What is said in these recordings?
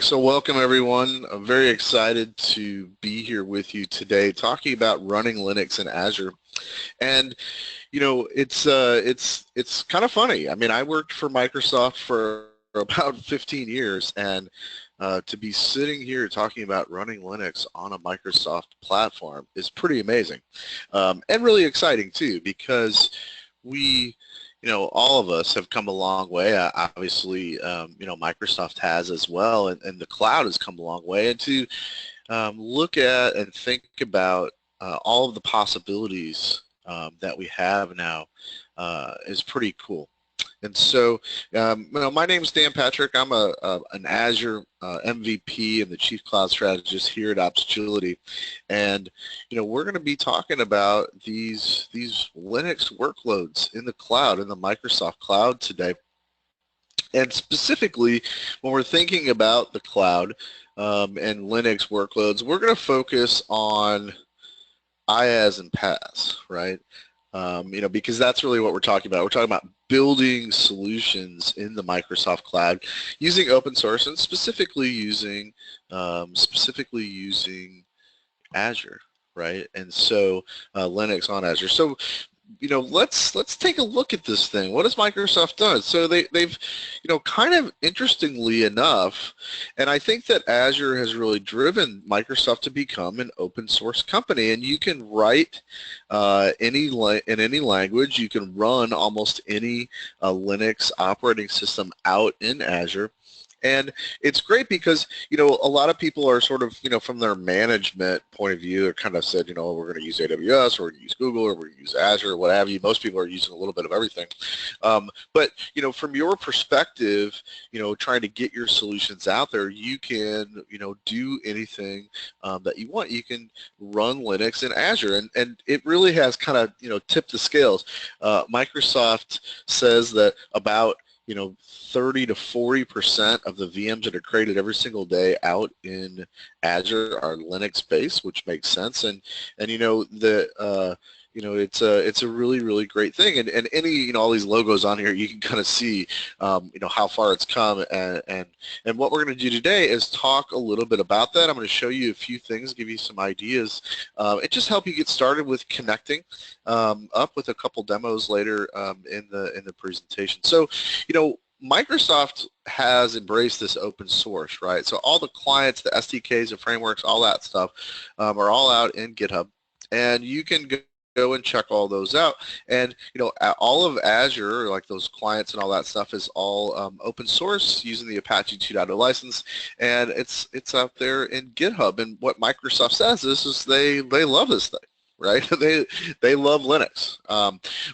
So welcome everyone. I'm very excited to be here with you today talking about running Linux in Azure. And it's kind of funny. I mean, I worked for Microsoft for about 15 years, and to be sitting here talking about running Linux on a Microsoft platform is pretty amazing, and really exciting too, because we all of us have come a long way. Obviously, Microsoft has as well, and the cloud has come a long way. And to look at and think about all of the possibilities that we have now is pretty cool. And so, my name is Dan Patrick. I'm an Azure MVP and the Chief Cloud Strategist here at Opsgility, and we're going to be talking about these Linux workloads in the cloud, in the Microsoft cloud today. And specifically, when we're thinking about the cloud and Linux workloads, we're going to focus on IaaS and PaaS, right? Because that's really what we're talking about. We're talking about building solutions in the Microsoft cloud using open source and specifically using Azure, right? And so Linux on Azure. So let's take a look at this thing. What has Microsoft done? So they've kind of interestingly enough, and I think that Azure has really driven Microsoft to become an open source company, and you can write in any language. You can run almost any Linux operating system out in Azure. And it's great because, a lot of people are sort of, from their management point of view, are kind of said, we're going to use AWS, or we're going to use Google, or we're going to use Azure, or what have you. Most people are using a little bit of everything. But, from your perspective, trying to get your solutions out there, you can, do anything that you want. You can run Linux in Azure, and it really has kind of, tipped the scales. Microsoft says that about 30 to 40% of the VMs that are created every single day out in Azure are Linux-based, which makes sense. And it's a really great thing. And any all these logos on here, you can kind of see how far it's come. And what we're going to do today is talk a little bit about that. I'm going to show you a few things, give you some ideas, and just help you get started with connecting up with a couple demos later in the presentation. So Microsoft has embraced this open source, right? So all the clients, the SDKs, the frameworks, all that stuff are all out in GitHub, and you can go and check all those out. And all of Azure, like those clients and all that stuff, is all open source using the Apache 2.0 license, and it's out there in GitHub. And what Microsoft says is they love this thing, right? They love Linux,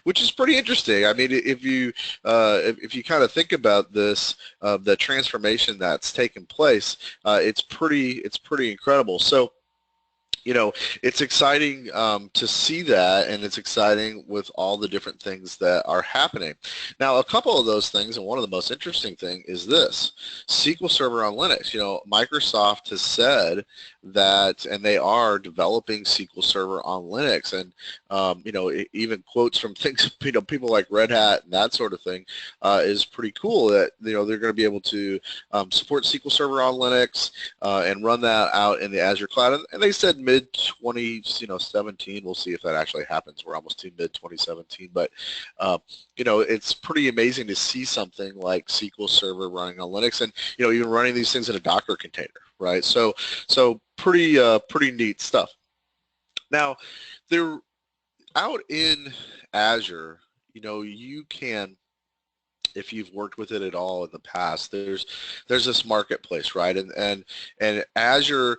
which is pretty interesting. I mean, if you kind of think about this, the transformation that's taken place, it's pretty incredible. So it's exciting to see that, and it's exciting with all the different things that are happening. Now, a couple of those things, and one of the most interesting thing is this: SQL Server on Linux. Microsoft has said that, and they are developing SQL Server on Linux, and even quotes from things, people like Red Hat and that sort of thing is pretty cool. That they're going to be able to support SQL Server on Linux and run that out in the Azure cloud. And they said mid-2017. We'll see if that actually happens. We're almost to mid-2017, but it's pretty amazing to see something like SQL Server running on Linux, and even running these things in a Docker container, right? So pretty neat stuff. Now, they're out in Azure. You can, if you've worked with it at all in the past, there's this marketplace, right? And Azure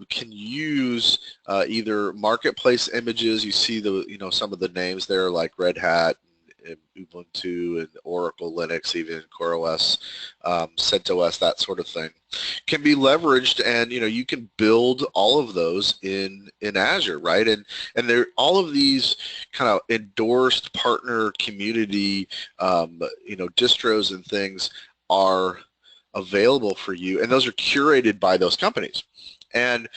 can use either marketplace images. You see the some of the names there, like Red Hat and Ubuntu and Oracle Linux, even CoreOS, CentOS, that sort of thing, can be leveraged, and you can build all of those in Azure, right? And there, all of these kind of endorsed partner community distros and things are available for you, and those are curated by those companies. And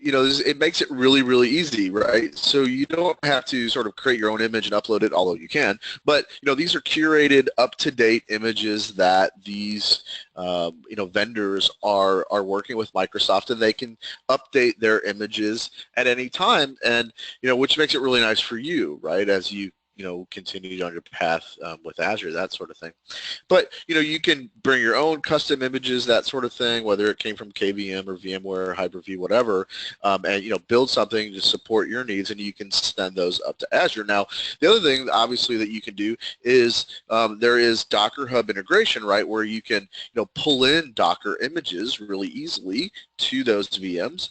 you know, it makes it really, really easy, right? So you don't have to sort of create your own image and upload it, although you can. But you know, these are curated, up-to-date images that these you know, vendors are working with Microsoft, and they can update their images at any time, and you know, which makes it really nice for you, right? As you know, continue on your path with Azure, that sort of thing. But you know, you can bring your own custom images, that sort of thing, whether it came from KVM or VMware or Hyper-V, whatever, and you know, build something to support your needs, and you can send those up to Azure. Now, the other thing, obviously, that you can do is there is Docker Hub integration, right, where you can pull in Docker images really easily to those VMs.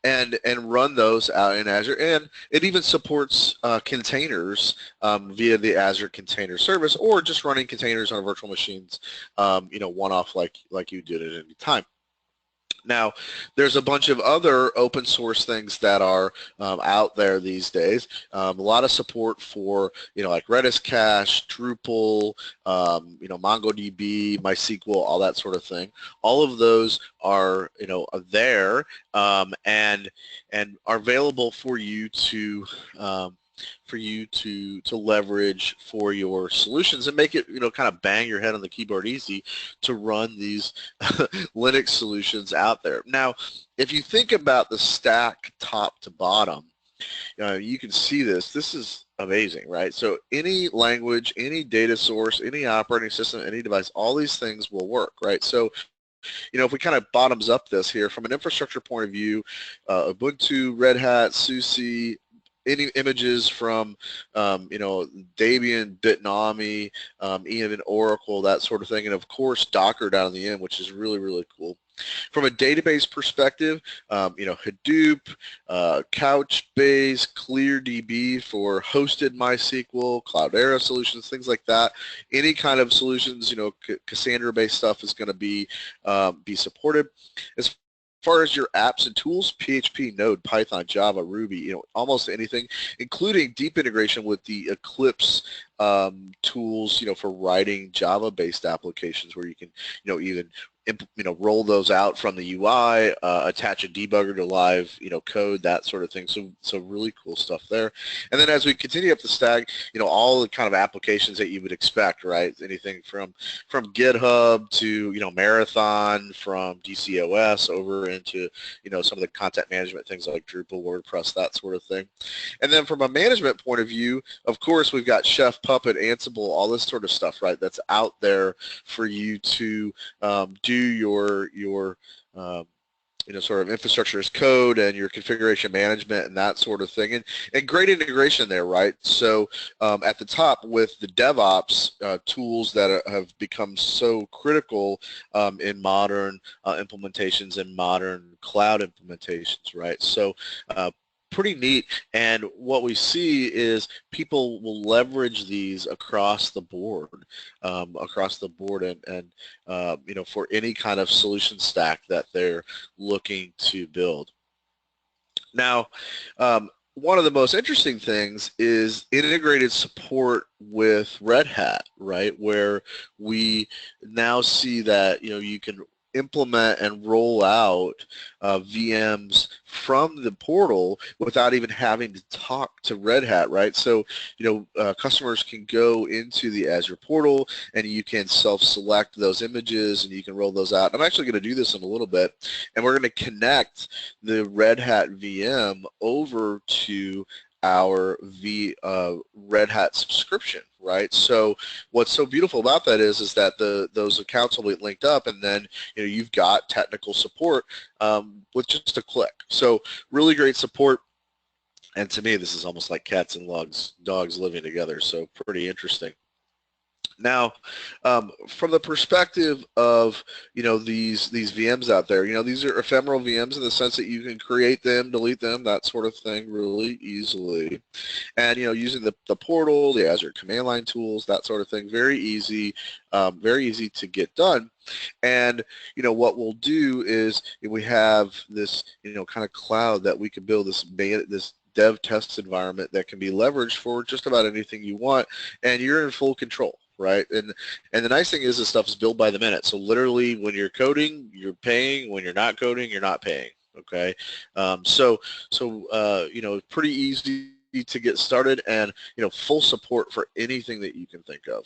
And run those out in Azure, and it even supports containers via the Azure Container Service, or just running containers on virtual machines, one-off like you did at any time. Now, there's a bunch of other open source things that are out there these days. A lot of support for, like Redis Cache, Drupal, MongoDB, MySQL, all that sort of thing. All of those are, there and are available for you to leverage for your solutions, and make it, kind of bang your head on the keyboard easy to run these Linux solutions out there. Now, if you think about the stack top to bottom, you can see this. This is amazing, right? So any language, any data source, any operating system, any device, all these things will work, right? So if we kind of bottoms up this here from an infrastructure point of view, Ubuntu, Red Hat, SUSE, any images from, Debian, Bitnami, even Oracle, that sort of thing, and of course Docker down in the end, which is really, really cool. From a database perspective, Hadoop, Couchbase, ClearDB for hosted MySQL, Cloudera solutions, things like that. Any kind of solutions, Cassandra-based stuff is going to be supported. As far as your apps and tools, PHP, Node, Python, Java, Ruby, almost anything, including deep integration with the Eclipse tools, for writing Java-based applications, where you can, even roll those out from the UI, attach a debugger to live, code, that sort of thing. So really cool stuff there. And then as we continue up the stack, all the kind of applications that you would expect, right? Anything from GitHub to, Marathon, from DCOS over into, some of the content management things like Drupal, WordPress, that sort of thing. And then from a management point of view, of course, we've got Chef, Puppet, Ansible, all this sort of stuff, right? That's out there for you to do your sort of infrastructure as code and your configuration management and that sort of thing, and great integration there, right? So at the top with the DevOps tools that have become so critical in modern implementations and modern cloud implementations, right? So pretty neat, and what we see is people will leverage these across the board, and for any kind of solution stack that they're looking to build. Now, one of the most interesting things is integrated support with Red Hat, right, where we now see that you can implement and roll out VMs from the portal without even having to talk to Red Hat, right? So, customers can go into the Azure portal, and you can self-select those images, and you can roll those out. I'm actually going to do this in a little bit, and we're going to connect the Red Hat VM over to our Red Hat subscription, right? So what's so beautiful about that is that those accounts will be linked up, and then you've got technical support with just a click. So really great support, and to me this is almost like cats and dogs living together, so pretty interesting. Now, from the perspective of these VMs out there, these are ephemeral VMs in the sense that you can create them, delete them, that sort of thing really easily, and using the portal, the Azure command line tools, that sort of thing, very easy to get done. And what we'll do is we have this kind of cloud that we can build, this dev test environment that can be leveraged for just about anything you want, and you're in full control. right? And the nice thing is this stuff is billed by the minute. So literally when you're coding, you're paying. When you're not coding, you're not paying. Okay, you know, pretty easy to get started, and you know, full support for anything that you can think of.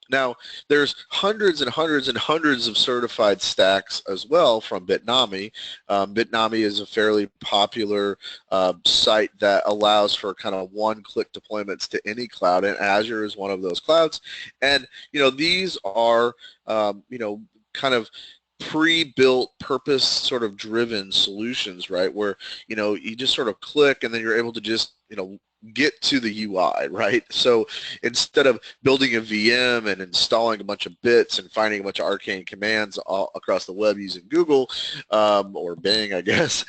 Now, there's hundreds and hundreds and hundreds of certified stacks as well from Bitnami. Bitnami is a fairly popular site that allows for kind of one-click deployments to any cloud, and Azure is one of those clouds. And you know, these are you know, kind of pre-built, purpose sort of driven solutions, right? Where you know, you just sort of click and then you're able to just, you know, get to the UI, right? So instead of building a VM and installing a bunch of bits and finding a bunch of arcane commands all across the web using Google or Bing, I guess,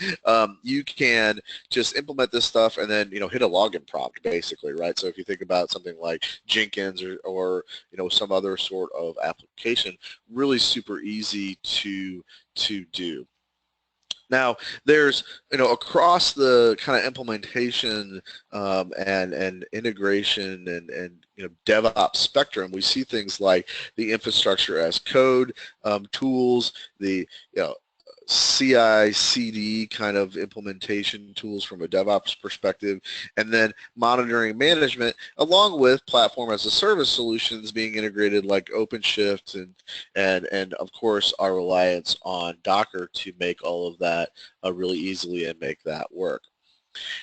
you can just implement this stuff and then, you know, hit a login prompt basically, right? So if you think about something like Jenkins or you know, some other sort of application, really super easy to do. Now, there's, you know, across the kind of implementation and integration and you know, DevOps spectrum, we see things like the infrastructure as code tools, the, you know, CI/CD kind of implementation tools from a DevOps perspective, and then monitoring management, along with platform as a service solutions being integrated like OpenShift and of course our reliance on Docker to make all of that really easily and make that work.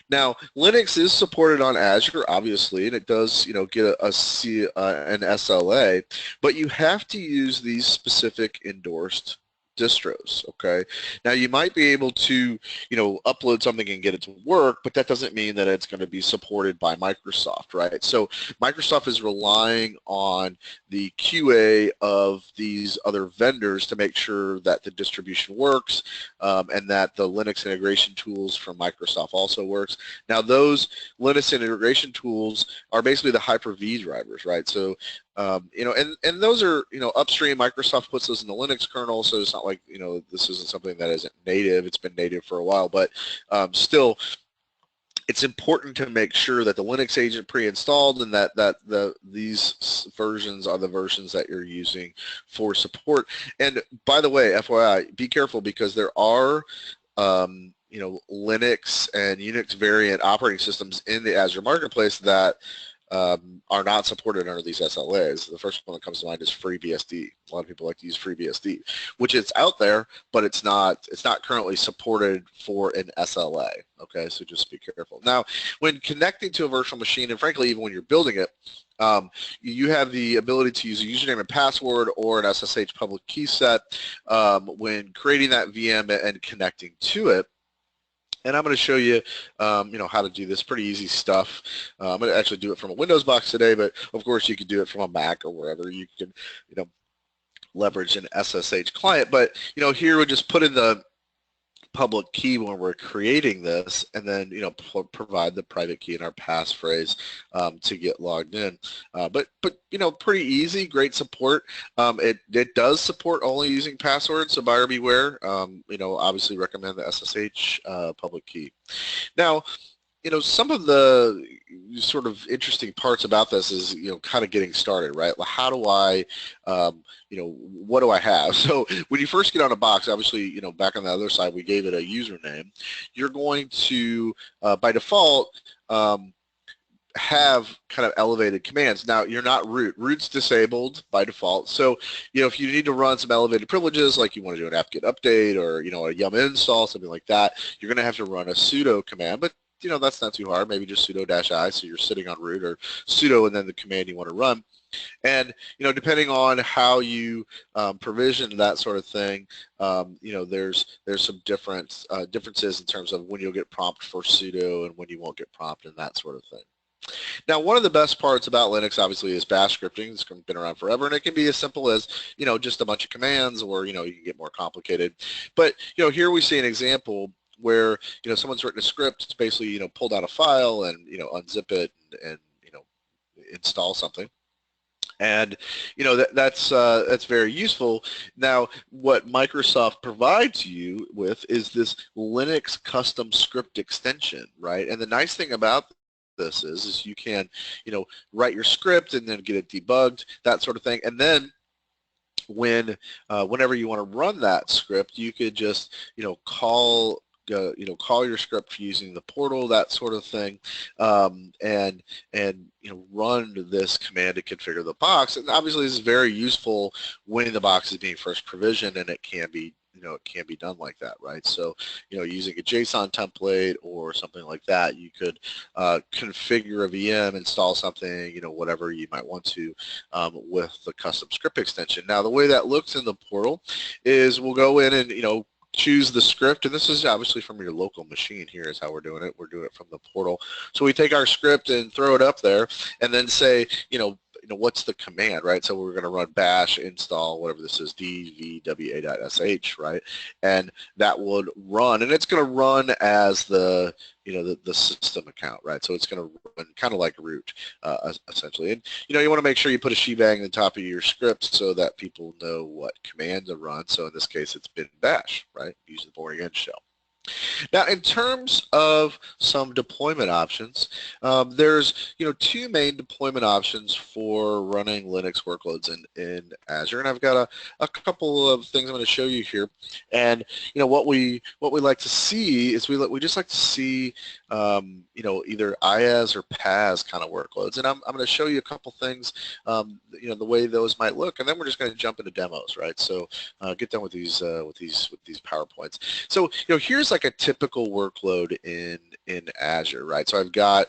Now, Linux is supported on Azure, obviously, and it does, you know, get an SLA, but you have to use these specific endorsed distros, okay? Now, you might be able to, you know, upload something and get it to work, but that doesn't mean that it's going to be supported by Microsoft, right? So Microsoft is relying on the QA of these other vendors to make sure that the distribution works and that the Linux integration tools from Microsoft also works. Now, those Linux integration tools are basically the Hyper-V drivers, right? So you know, and those are, you know, upstream. Microsoft puts those in the Linux kernel, so it's not like, you know, this isn't something that isn't native. It's been native for a while, but still, it's important to make sure that the Linux agent pre-installed and that these versions are the versions that you're using for support. And by the way, FYI, be careful because there are you know, Linux and Unix variant operating systems in the Azure Marketplace that are not supported under these SLAs. The first one that comes to mind is FreeBSD. A lot of people like to use FreeBSD, which it's out there, but it's not currently supported for an SLA. Okay, so just be careful. Now, when connecting to a virtual machine, and frankly, even when you're building it, you have the ability to use a username and password or an SSH public key set when creating that VM and connecting to it. And I'm going to show you, you know, how to do this. Pretty easy stuff. I'm going to actually do it from a Windows box today, but of course you could do it from a Mac or wherever. You can, you know, leverage an SSH client. But you know, here we just put in the public key when we're creating this, and then, you know, provide the private key and our passphrase to get logged in. But you know, pretty easy, great support. It does support only using passwords, so buyer beware. You know, obviously recommend the SSH public key. Now, you know, some of the sort of interesting parts about this is, you know, kind of getting started, right? Well, how do I, you know, what do I have? So when you first get on a box, obviously, you know, back on the other side, we gave it a username. You're going to, by default, have kind of elevated commands. Now, you're not root. Root's disabled by default. So, you know, if you need to run some elevated privileges, like you want to do an apt-get update or, you know, a yum install, something like that, you're going to have to run a sudo command. But you know, that's not too hard. Maybe just sudo -i, so you're sitting on root, or sudo and then the command you want to run. And you know, depending on how you provision that sort of thing, you know, there's some differences in terms of when you'll get prompt for sudo and when you won't get prompt and that sort of thing. Now, one of the best parts about Linux, obviously, is bash scripting. It's been around forever, and it can be as simple as, you know, just a bunch of commands, or, you know, you can get more complicated. But, you know, here we see an example where, you know, someone's written a script. It's basically, you know, pulled out a file and, you know, unzip it and you know, install something. And you know, that's very useful. Now, what Microsoft provides you with is this Linux custom script extension, right? And the nice thing about this is you can, write your script and then get it debugged, that sort of thing. And then whenever you want to run that script, you could just, call your script using the portal, that sort of thing, and run this command to configure the box. And obviously, this is very useful when the box is being first provisioned, and it can be done like that, right? So, using a JSON template or something like that, you could configure a VM, install something, whatever you might want to with the custom script extension. Now, the way that looks in the portal is we'll go in and, choose the script, and this is obviously from your local machine. Here is how we're doing it. We're doing it from the portal. So we take our script and throw it up there, and then say, what's the command, right? So we're going to run bash install whatever this is, dvwa.sh, right? And that would run, and it's going to run as the system account, right? So it's going to run kind of like root, essentially. And you want to make sure you put a shebang in the top of your script so that people know what command to run. So in this case, it's bin bash, right? Use the boring end shell. Now, in terms of some deployment options, there's two main deployment options for running Linux workloads in Azure, and I've got a couple of things I'm going to show you here. And what we like to see is we just like to see either IaaS or PaaS kind of workloads, and I'm going to show you a couple things, the way those might look, and then we're just going to jump into demos, right? So get done with these PowerPoints. So here's like a typical workload in Azure, right? So I've got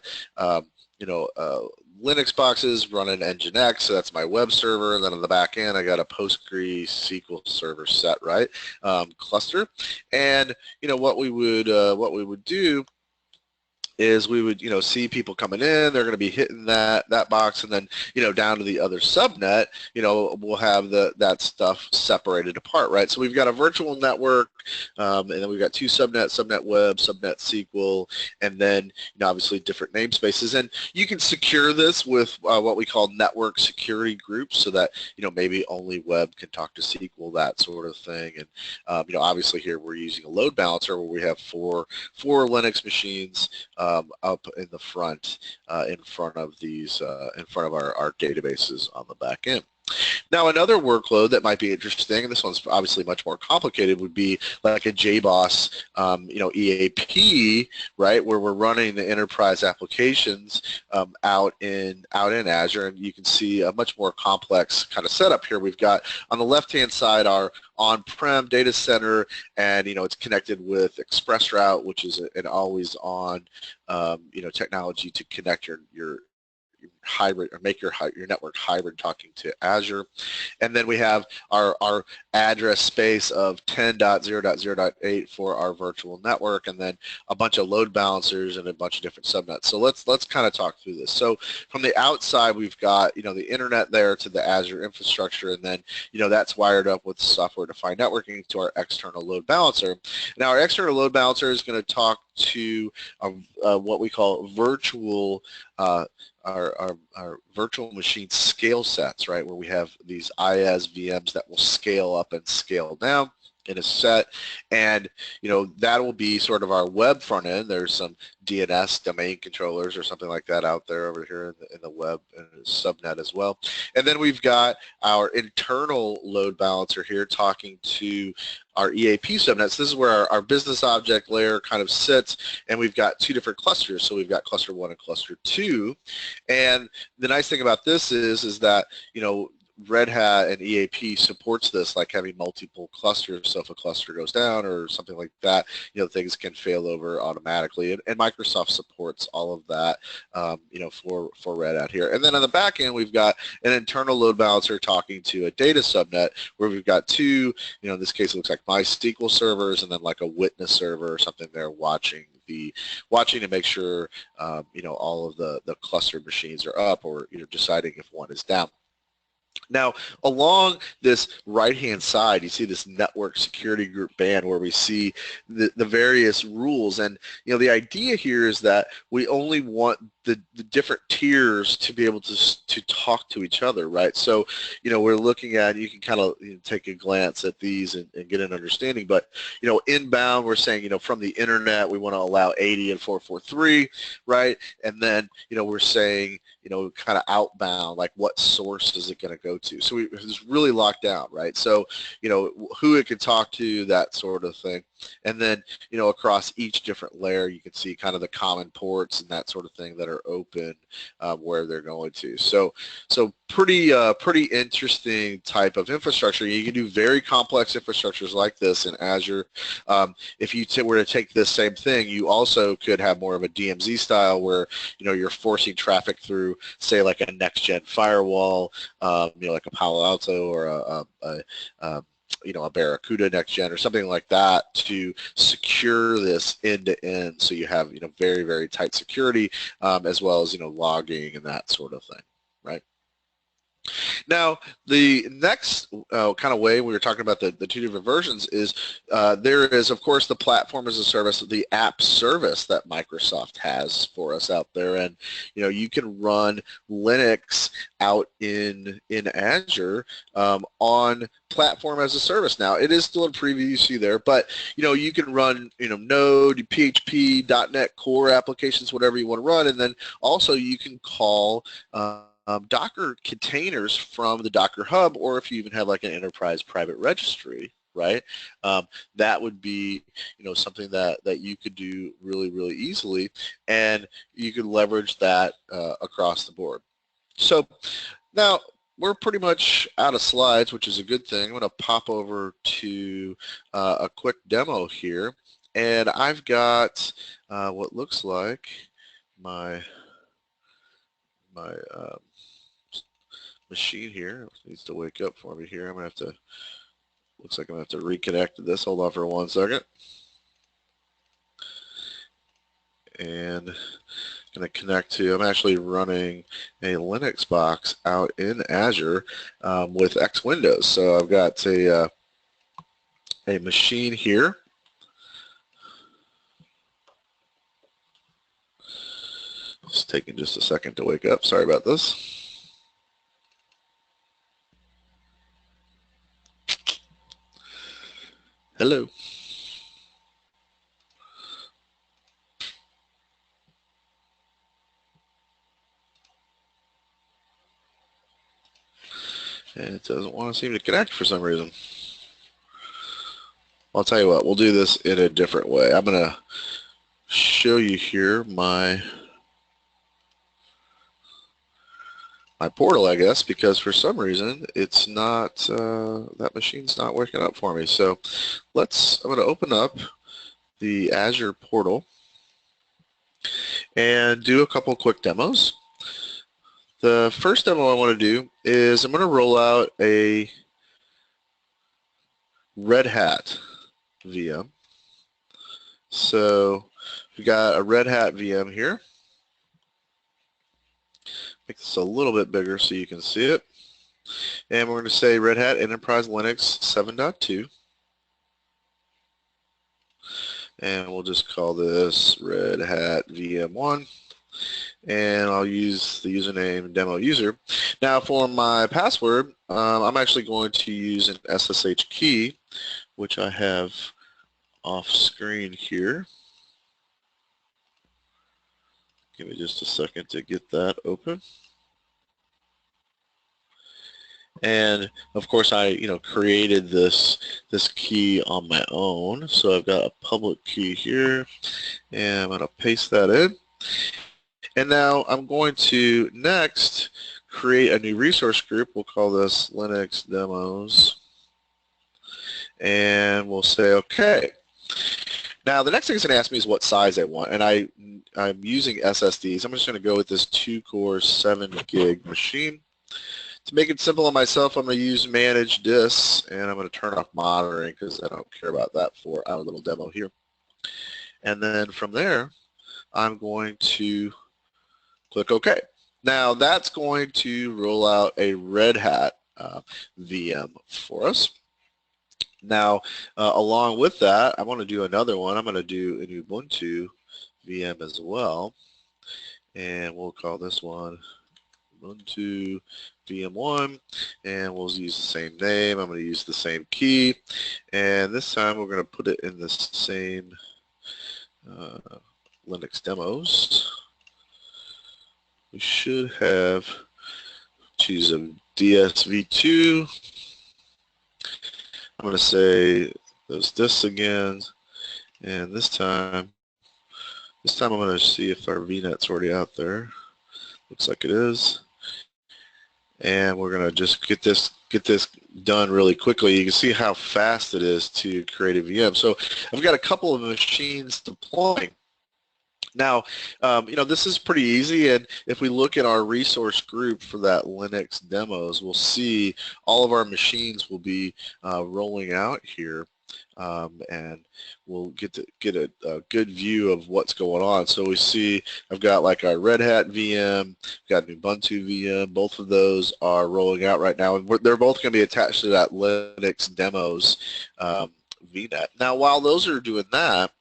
Linux boxes running Nginx, so that's my web server, and then on the back end I got a PostgreSQL server set, right? Cluster, and what we would do is we would see people coming in, they're going to be hitting that box, and then down to the other subnet, we'll have that stuff separated apart, right? So we've got a virtual network, and then we've got two subnets, subnet web, subnet SQL, and then obviously different namespaces. And you can secure this with what we call network security groups, so that maybe only web can talk to SQL, that sort of thing. And obviously here we're using a load balancer where we have four Linux machines up in the front, in front of our databases on the back end. Now, another workload that might be interesting, and this one's obviously much more complicated, would be like a JBoss, EAP, right, where we're running the enterprise applications out in Azure, and you can see a much more complex kind of setup here. We've got on the left-hand side our on-prem data center, and it's connected with ExpressRoute, which is an always-on, technology to connect your hybrid, or make your network hybrid talking to Azure. And then we have our address space of 10.0.0.8 for our virtual network, and then a bunch of load balancers and a bunch of different subnets. So let's kind of talk through this. So from the outside, we've got the internet there to the Azure infrastructure, and then that's wired up with software-defined networking to our external load balancer. Now our external load balancer is going to talk to what we call virtual our virtual machine scale sets, right, where we have these IaaS VMs that will scale up and scale down in a set, and that will be sort of our web front end. There's some DNS domain controllers or something like that out there over here in the web and subnet as well. And then we've got our internal load balancer here talking to our EAP subnets. This is where our business object layer kind of sits, and we've got two different clusters. So we've got cluster 1 and cluster 2, and the nice thing about this is that Red Hat and EAP supports this, like having multiple clusters, so if a cluster goes down or something like that, things can fail over automatically, and Microsoft supports all of that, for Red Hat here. And then on the back end, we've got an internal load balancer talking to a data subnet where we've got two, in this case it looks like MySQL servers, and then like a witness server or something there watching to make sure, all of the cluster machines are up, or deciding if one is down. Now, along this right-hand side, you see this network security group band where we see the various rules. And, the idea here is that we only want the different tiers to be able to talk to each other, right? So, we're looking at, you can kind of take a glance at these and get an understanding. But, inbound, we're saying, from the internet, we want to allow 80 and 443, right? And then, we're saying, kind of outbound, like what source is it going to go to? So it's really locked down, right? So, who it can talk to, that sort of thing. And then, across each different layer, you can see kind of the common ports and that sort of thing that are open where they're going to. So pretty interesting type of infrastructure. You can do very complex infrastructures like this in Azure. If you were to take this same thing, you also could have more of a DMZ style where, you're forcing traffic through, say, like a next-gen firewall, like a Palo Alto or a Barracuda next gen or something like that to secure this end to end, so you have very, very tight security as well as logging and that sort of thing, right? Now, the next kind of way we were talking about the two different versions is there is, of course, the platform as a service, the app service that Microsoft has for us out there, and you can run Linux out in Azure on platform as a service. Now, it is still in preview, you see there, but you can run Node, PHP, .NET Core applications, whatever you want to run, and then also you can call Docker containers from the Docker Hub, or if you even have like an enterprise private registry, right? That would be something that you could do really, really easily, and you could leverage that across the board. So now we're pretty much out of slides, which is a good thing. I'm going to pop over to a quick demo here, and I've got what looks like my machine here. It needs to wake up for me here. I'm going to have to, looks like I'm going to have to reconnect to this. Hold on for 1 second. And I'm going to connect to, I'm actually running a Linux box out in Azure with X Windows. So I've got a machine here. It's taking just a second to wake up. Sorry about this. Hello. And it doesn't want to seem to connect for some reason. I'll tell you what, we'll do this in a different way. I'm going to show you here my portal, I guess, because for some reason it's not, that machine's not waking up for me. So I'm going to open up the Azure portal and do a couple quick demos. The first demo I want to do is I'm going to roll out a Red Hat VM. So we got a Red Hat VM here. Make this a little bit bigger so you can see it. And we're going to say Red Hat Enterprise Linux 7.2. And we'll just call this Red Hat VM1. And I'll use the username demo user. Now for my password, I'm actually going to use an SSH key, which I have off screen here. Give me just a second to get that open. And of course I created this key on my own. So I've got a public key here, and I'm going to paste that in. And now I'm going to next create a new resource group. We'll call this Linux Demos. And we'll say OK. Now the next thing it's going to ask me is what size I want. And I'm using SSDs. I'm just going to go with this 2-core 7-gig machine. To make it simple on myself, I'm going to use manage disks, and I'm going to turn off monitoring because I don't care about that for our little demo here. And then from there, I'm going to click OK. Now that's going to roll out a Red Hat VM for us. Now, along with that, I want to do another one. I'm going to do an Ubuntu VM as well, and we'll call this one Ubuntu VM1, and we'll use the same name. I'm going to use the same key, and this time we're going to put it in the same Linux demos. We should have, choose a DSV2. I'm going to say there's this again, and this time I'm going to see if our VNet's already out there. Looks like it is. And we're going to just get this done really quickly. You can see how fast it is to create a VM. So I've got a couple of machines deploying. Now, this is pretty easy, and if we look at our resource group for that Linux demos, we'll see all of our machines will be rolling out here, and we'll get a good view of what's going on. So we see I've got like our Red Hat VM, got an Ubuntu VM. Both of those are rolling out right now, and they're both going to be attached to that Linux demos VNet. Now, while those are doing that,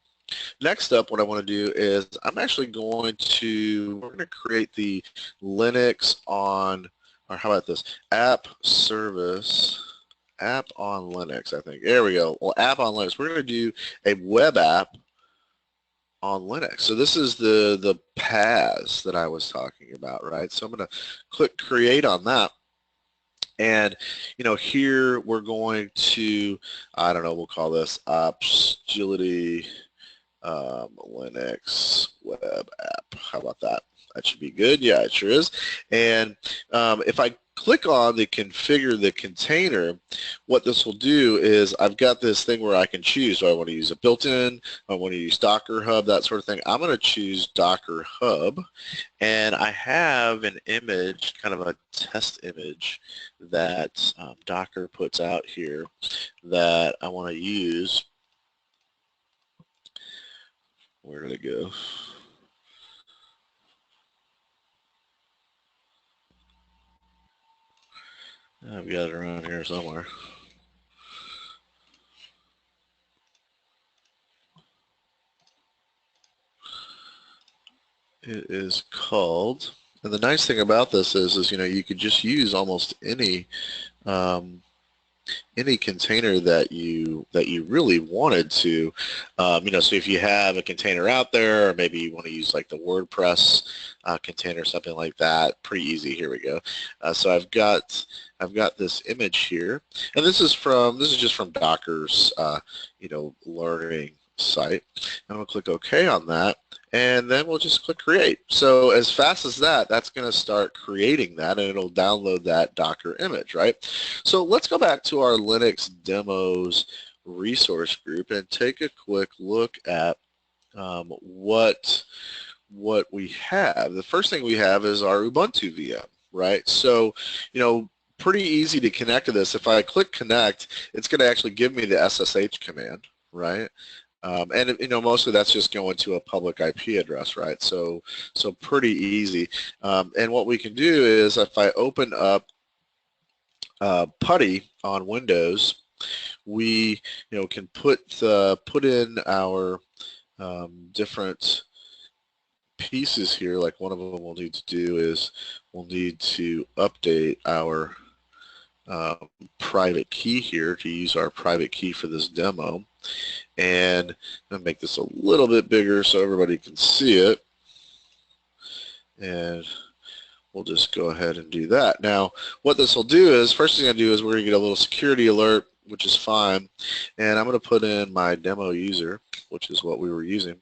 next up, what I want to do is I'm actually we're going to create the Linux on, or how about this, app service, app on Linux, I think. There we go. Well, app on Linux. We're going to do a web app on Linux. So this is the paths that I was talking about, right? So I'm going to click create on that. And, here we're going to, I don't know, we'll call this Opsgility Linux web app. How about that? That should be good. Yeah, it sure is. And if I click on the configure the container, what this will do is I've got this thing where I can choose. Do I want to use a built-in? I want to use Docker Hub, that sort of thing. I'm going to choose Docker Hub, and I have an image, kind of a test image that Docker puts out here that I want to use. Where did it go? I've got it around here somewhere. It is called, and the nice thing about this is you could just use almost any container that you really wanted to, so if you have a container out there, or maybe you want to use like the WordPress container, something like that, pretty easy. Here we go. So I've got this image here, and this is just from Docker's learning site. I'm going to click OK on that, and then we'll just click create. So as fast as that's going to start creating that, and it'll download that Docker image, right? So let's go back to our Linux demos resource group and take a quick look at what we have. The first thing we have is our Ubuntu VM, right? So, pretty easy to connect to this. If I click connect, it's going to actually give me the SSH command, right? And mostly that's just going to a public IP address, right? So pretty easy. And what we can do is if I open up Putty on Windows, we can put in our different pieces here. Like one of them we'll need to do is we'll need to update our private key here to use our private key for this demo. And I'm going to make this a little bit bigger so everybody can see it. And we'll just go ahead and do that. Now, what this will do is, first thing I do is we're going to get a little security alert, which is fine. And I'm going to put in my demo user, which is what we were using.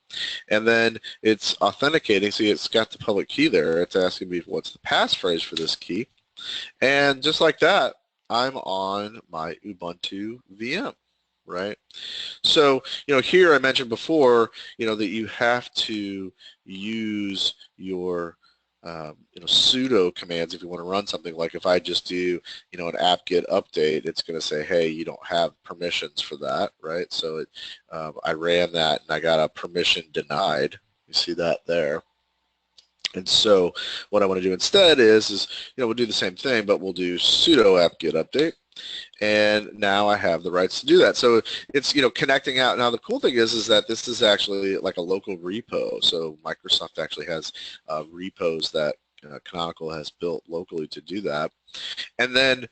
And then it's authenticating. See, it's got the public key there. It's asking me what's the passphrase for this key. And just like that, I'm on my Ubuntu VM, right? So, here I mentioned before, that you have to use your sudo commands if you want to run something. Like if I just do, an apt-get update, it's going to say, hey, you don't have permissions for that, right? So I ran that and I got a permission denied. You see that there. And so what I want to do instead is we'll do the same thing, but we'll do sudo apt-get update. And now I have the rights to do that. So it's, connecting out. Now the cool thing is that this is actually like a local repo. So Microsoft actually has repos that Canonical has built locally to do that. And then,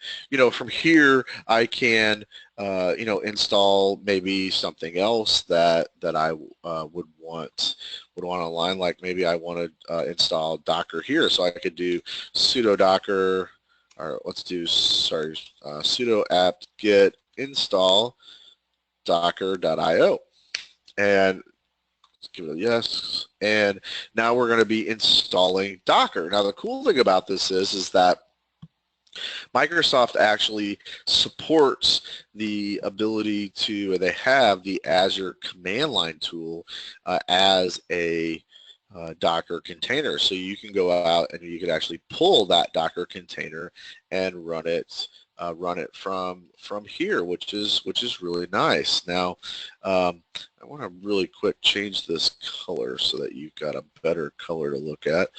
from here I can, install maybe something else that I would want online. Like maybe I want to install Docker here, so I could do sudo docker, or let's do sudo apt-get install docker.io, and give it a yes. And now we're going to be installing Docker. Now the cool thing about this is that Microsoft actually supports the ability to, they have the Azure command line tool as a Docker container. So you can go out and you can actually pull that Docker container and run it from here, which is really nice. Now, I want to really quick change this color so that you've got a better color to look at,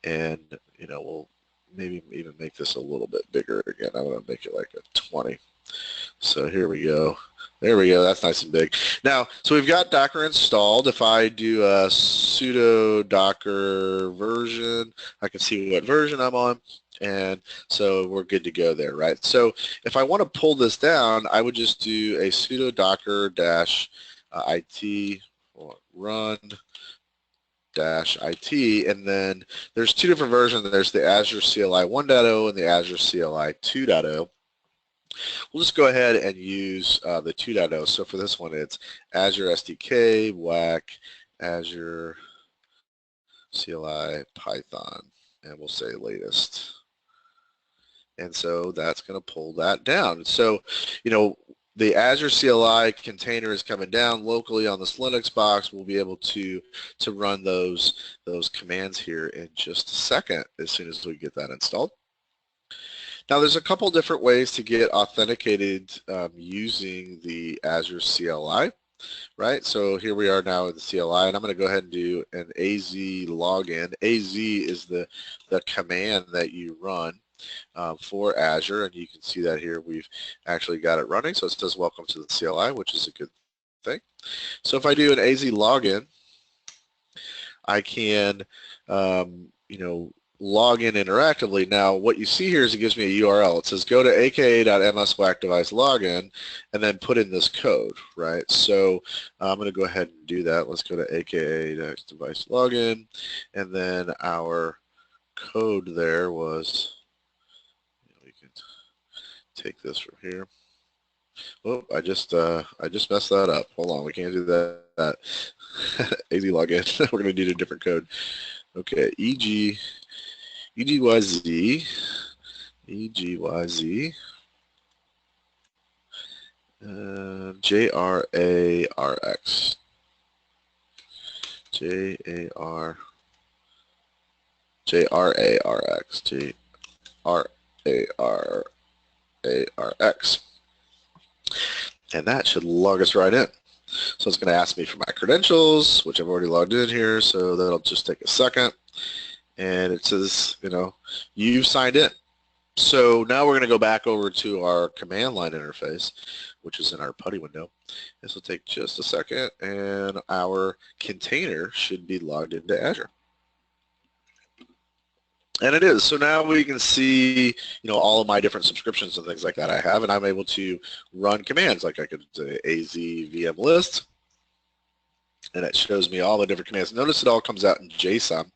and we'll maybe even make this a little bit bigger again. I'm going to make it like a 20. So here we go. There we go. That's nice and big. Now, so we've got Docker installed. If I do a sudo docker version, I can see what version I'm on. And so we're good to go there, right? So if I want to pull this down, I would just do a sudo docker -it run -it, and then there's two different versions. There's the Azure CLI 1.0 and the Azure CLI 2.0. We'll just go ahead and use the 2.0. So for this one, it's Azure SDK, WAC, Azure CLI Python, and we'll say latest. And so that's going to pull that down. So, the Azure CLI container is coming down locally on this Linux box. We'll be able to run those commands here in just a second as soon as we get that installed. Now there's a couple different ways to get authenticated using the Azure CLI, right? So here we are now in the CLI, and I'm going to go ahead and do an AZ login. AZ is the command that you run for Azure, and you can see that here we've actually got it running. So it says welcome to the CLI, which is a good thing. So if I do an AZ login, I can log in interactively. Now what you see here is it gives me a URL. It says go to aka.mswhackdevice login and then put in this code, right? So I'm going to go ahead and do that. Let's go to aka.device login, and then our code there was, we can take this from here. Oh, I just messed that up. Hold on, we can't do that. AZ login. We're going to need a different code. Okay, EGYZ, JRARX, JRARX, and that should log us right in. So it's going to ask me for my credentials, which I've already logged in here, so that'll just take a second. And it says, you've signed in. So now we're going to go back over to our command line interface, which is in our Putty window. This will take just a second, and our container should be logged into Azure. And it is. So now we can see, all of my different subscriptions and things like that I have, and I'm able to run commands. Like I could say AZ VM list, and it shows me all the different commands. Notice it all comes out in JSON.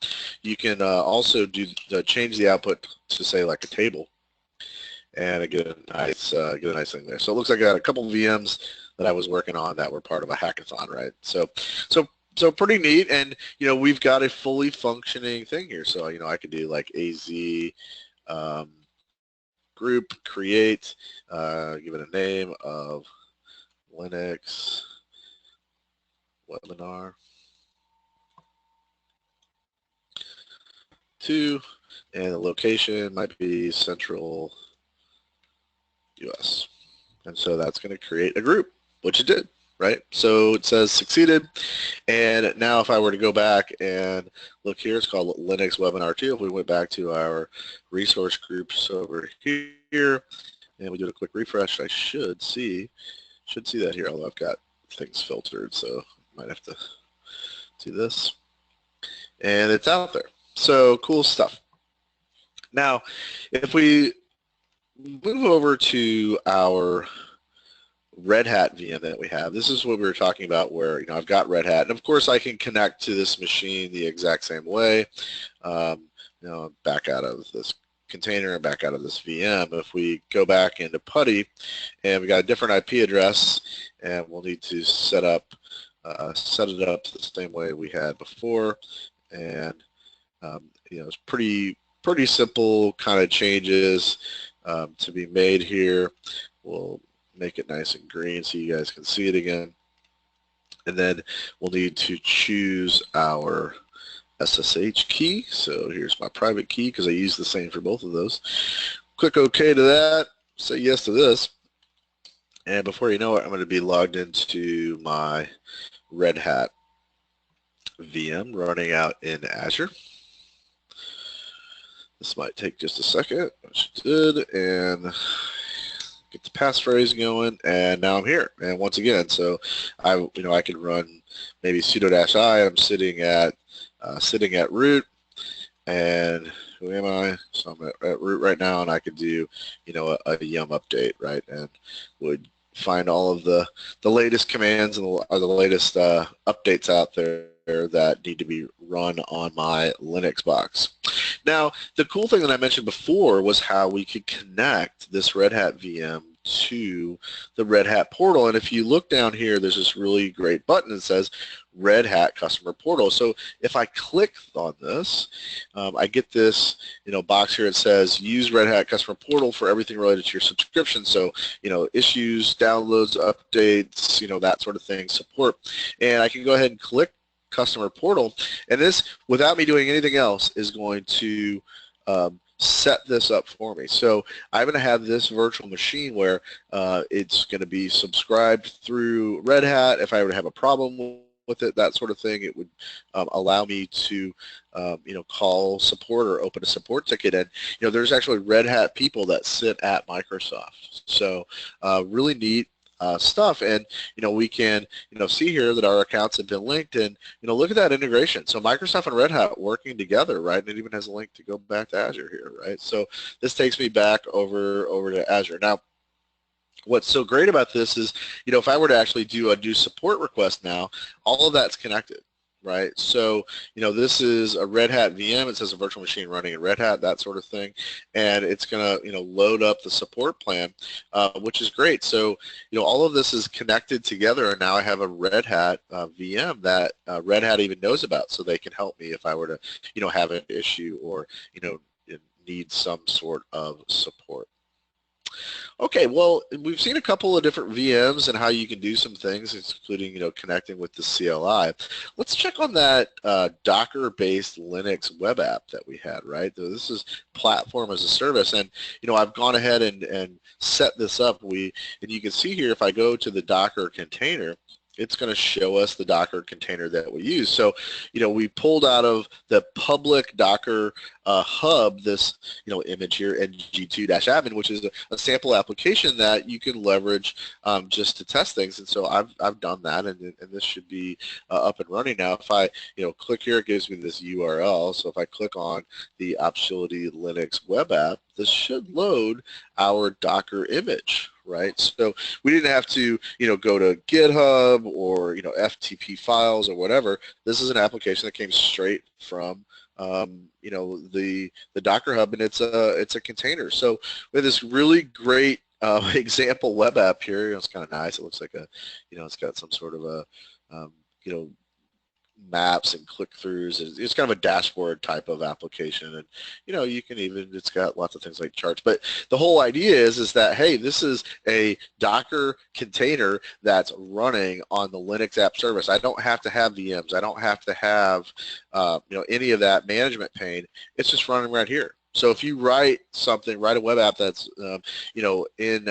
You can also change the output to say like a table, and I get a nice thing there. So it looks like I got a couple of VMs that I was working on that were part of a hackathon, right? So pretty neat, and we've got a fully functioning thing here. So I could do like AZ group create, give it a name of Linux webinar 2, and the location might be Central US. And so that's going to create a group, which it did. right? So it says succeeded, and now if I were to go back and look here, it's called Linux Webinar 2. If we went back to our resource groups over here, and we do a quick refresh, I should see that here, although I've got things filtered, so I might have to do this. And it's out there. So cool stuff. Now, if we move over to our Red Hat VM that we have, this is what we were talking about where, I've got Red Hat, and of course I can connect to this machine the exact same way, back out of this container and back out of this VM. If we go back into Putty, and we got a different IP address, and we'll need to set it up the same way we had before, and it's pretty simple kind of changes to be made here. We'll make it nice and green so you guys can see it again, and then we'll need to choose our SSH key. So here's my private key because I use the same for both of those. Click OK to that, say yes to this, and before you know it, I'm going to be logged into my Red Hat VM running out in Azure. This might take just a second, which it did, and get the passphrase going, and now I'm here. And once again, so I can run maybe sudo-i. I'm sitting at root, and who am I? So I'm at root right now, and I could do a yum update, right, and would find all of the latest commands and the latest updates out there that need to be run on my Linux box. Now, the cool thing that I mentioned before was how we could connect this Red Hat VM to the Red Hat portal, and if you look down here, there's this really great button that says Red Hat Customer Portal. So if I click on this, I get this box here. It says use Red Hat Customer Portal for everything related to your subscription. So issues, downloads, updates, that sort of thing, support, and I can go ahead and click Customer Portal, and this, without me doing anything else, is going to set this up for me. So I'm going to have this virtual machine where it's going to be subscribed through Red Hat. If I were to have a problem with it, that sort of thing, it would allow me to call support or open a support ticket. And there's actually Red Hat people that sit at Microsoft. So really neat stuff, and we can see here that our accounts have been linked, and look at that integration. So Microsoft and Red Hat working together, right? And it even has a link to go back to Azure here, right? So this takes me back over to Azure. Now, what's so great about this is, if I were to actually do a new support request now, all of that's connected, right? So, this is a Red Hat VM. It says a virtual machine running in Red Hat, that sort of thing, and it's going to, load up the support plan, which is great. So, all of this is connected together, and now I have a Red Hat VM that Red Hat even knows about, so they can help me if I were to, have an issue or, need some sort of support. Okay, well, we've seen a couple of different VMs and how you can do some things, including, connecting with the CLI. Let's check on that Docker-based Linux web app that we had, right? So this is platform as a service, and, I've gone ahead and set this up. And you can see here, if I go to the Docker container, it's going to show us the Docker container that we use. So, we pulled out of the public Docker hub this, image here, ng2-admin, which is a sample application that you can leverage just to test things. And so I've done that, and this should be up and running now. If I, click here, it gives me this URL. So if I click on the Opsgility Linux web app, this should load our Docker image, right? So we didn't have to, go to GitHub or, FTP files or whatever. This is an application that came straight from, the Docker Hub, and it's a container. So we have this really great example web app here. It's kind of nice. It looks like a, it's got some sort of a, maps and click-throughs. It's kind of a dashboard type of application, and you can even, it's got lots of things like charts, but the whole idea is that, hey, this is a Docker container that's running on the Linux app service. I don't have to have VMs. I don't have to have any of that management pane. It's just running right here. So if you write a web app that's in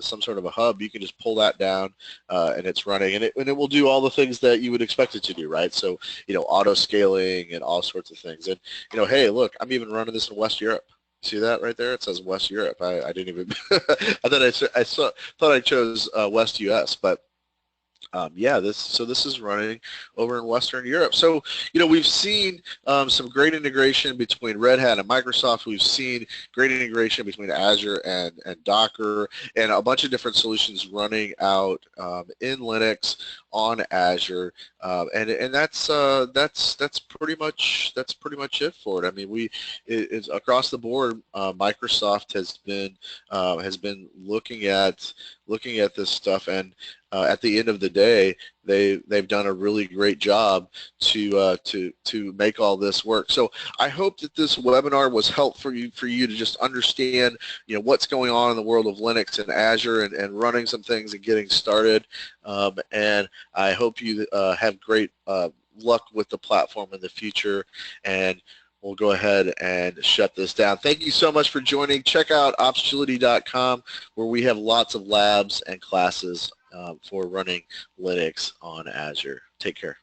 some sort of a hub, you can just pull that down and it's running, and it will do all the things that you would expect it to do, right? So auto scaling and all sorts of things. And hey, look, I'm even running this in West Europe. See that right there? It says West Europe. I didn't even I thought I chose West US, but yeah, this is running over in Western Europe. So we've seen some great integration between Red Hat and Microsoft. We've seen great integration between Azure and Docker, and a bunch of different solutions running out in Linux on Azure, and that's pretty much it for it. I mean, it's across the board. Microsoft has been looking at this stuff, and at the end of the day, they've done a really great job to make all this work. So I hope that this webinar was helpful for you to just understand what's going on in the world of Linux and Azure and running some things and getting started. And I hope you have great luck with the platform in the future. And we'll go ahead and shut this down. Thank you so much for joining. Check out opsgility.com, where we have lots of labs and classes for running Linux on Azure. Take care.